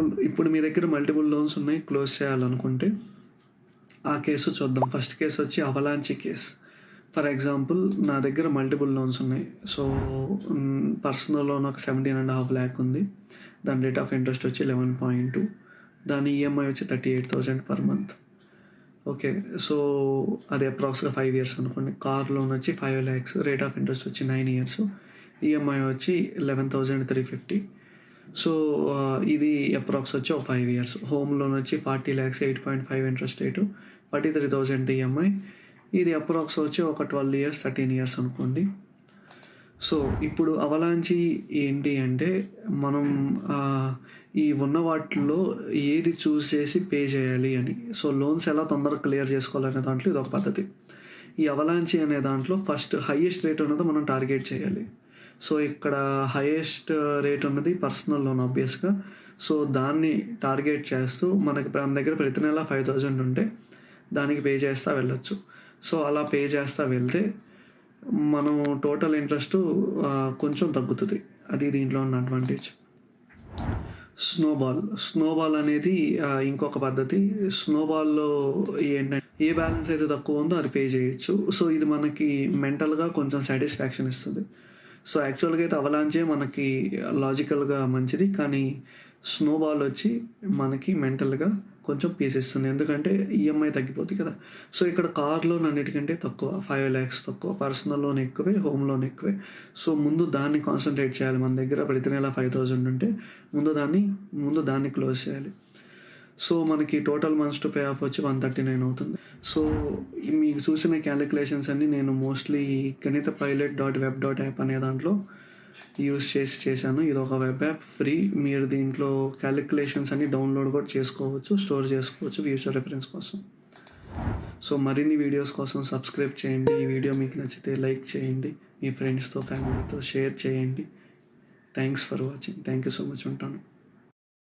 Example ఇప్పుడు మీ దగ్గర multiple loans ఉన్నాయి, క్లోజ్ చేయాలనుకుంటే ఆ కేసు చూద్దాం. ఫస్ట్ కేసు వచ్చి అవలాంచి కేస్. ఫర్ ఎగ్జాంపుల్ నా దగ్గర మల్టిపుల్ లోన్స్ ఉన్నాయి. సో పర్సనల్ లోన్ ఒక 17.5 lakh ఉంది. దాని రేట్ ఆఫ్ ఇంట్రెస్ట్ వచ్చి 11.2. దాని ఈఎంఐ వచ్చి 38,000 పర్ మంత్. ఓకే. సో అది అప్రాక్స్గా 5 years అనుకోండి. కార్ లోన్ వచ్చి 5 lakhs, రేట్ ఆఫ్ ఇంట్రెస్ట్ వచ్చి 9 years, ఈఎంఐ వచ్చి 11,350. సో ఇది అప్రాక్స్ వచ్చి ఒక 5 years. హోమ్ లోన్ వచ్చి 40 lakhs, 8.5 ఇంట్రెస్ట్ రేటు, 43,000 ఈఎంఐ. ఇది అప్రాక్స్ వచ్చి ఒక 12 years, 13 years అనుకోండి. సో ఇప్పుడు అవలాంచి ఏంటి అంటే మనం ఈ ఉన్న వాటిల్లో ఏది చూస్ చేసి పే చేయాలి అని. సో లోన్స్ ఎలా తొందరగా క్లియర్ చేసుకోవాలనే దాంట్లో ఇదొక పద్ధతి. ఈ అవలాంచి అనే దాంట్లో ఫస్ట్ హైయెస్ట్ రేట్ ఉన్నది మనం టార్గెట్ చేయాలి. సో ఇక్కడ హైయెస్ట్ రేట్ ఉన్నది పర్సనల్ లోన్ ఆబ్వియస్గా. సో దాన్ని టార్గెట్ చేస్తూ మన దగ్గర ప్రతి నెల 5,000 ఉంటే దానికి పే చేస్తూ వెళ్ళొచ్చు. సో అలా పే చేస్తూ వెళ్తే మనం టోటల్ ఇంట్రెస్ట్ కొంచెం తగ్గుతుంది. అది దీంట్లో ఉన్న అడ్వాంటేజ్. స్నోబాల్ అనేది ఇంకొక పద్ధతి. స్నోబాల్లో ఏంటంటే ఏ బ్యాలెన్స్ అయితే తక్కువ ఉందో అది పే చేయొచ్చు. సో ఇది మనకి మెంటల్గా కొంచెం సాటిస్ఫాక్షన్ ఇస్తుంది. సో యాక్చువల్గా అయితే అవలాంచే మనకి లాజికల్గా మంచిది, కానీ స్నోబాల్ వచ్చి మనకి మెంటల్గా కొంచెం పీస్ ఇస్తుంది. ఎందుకంటే ఈఎంఐ తగ్గిపోతుంది కదా. సో ఇక్కడ కార్ లోన్ అన్నిటికంటే తక్కువ, 5 lakhs తక్కువ, పర్సనల్ లోన్ ఎక్కువే, హోమ్ లోన్ ఎక్కువే. సో ముందు దాన్ని కాన్సన్ట్రేట్ చేయాలి. మన దగ్గర ప్రతి నెల 5,000 ఉంటే ముందు దాన్ని క్లోజ్ చేయాలి. సో మనకి total months to pay of వచ్చి 139 అవుతుంది. సో మీకు చూసిన క్యాలిక్యులేషన్స్ అన్నీ నేను మోస్ట్లీ ganithapilot.web.app అనే దాంట్లో యూస్ చేశాను. ఇది ఒక వెబ్ యాప్, ఫ్రీ. మీరు దీంట్లో క్యాలిక్యులేషన్స్ అన్ని డౌన్లోడ్ కూడా చేసుకోవచ్చు, స్టోర్ చేసుకోవచ్చు ఫ్యూచర్ రెఫరెన్స్ కోసం. సో మరిన్ని వీడియోస్ కోసం సబ్స్క్రైబ్ చేయండి. ఈ వీడియో మీకు నచ్చితే లైక్ చేయండి, మీ ఫ్రెండ్స్తో ఫ్యామిలీతో షేర్ చేయండి. Thanks for watching. Thank you so much. ఉంటాను.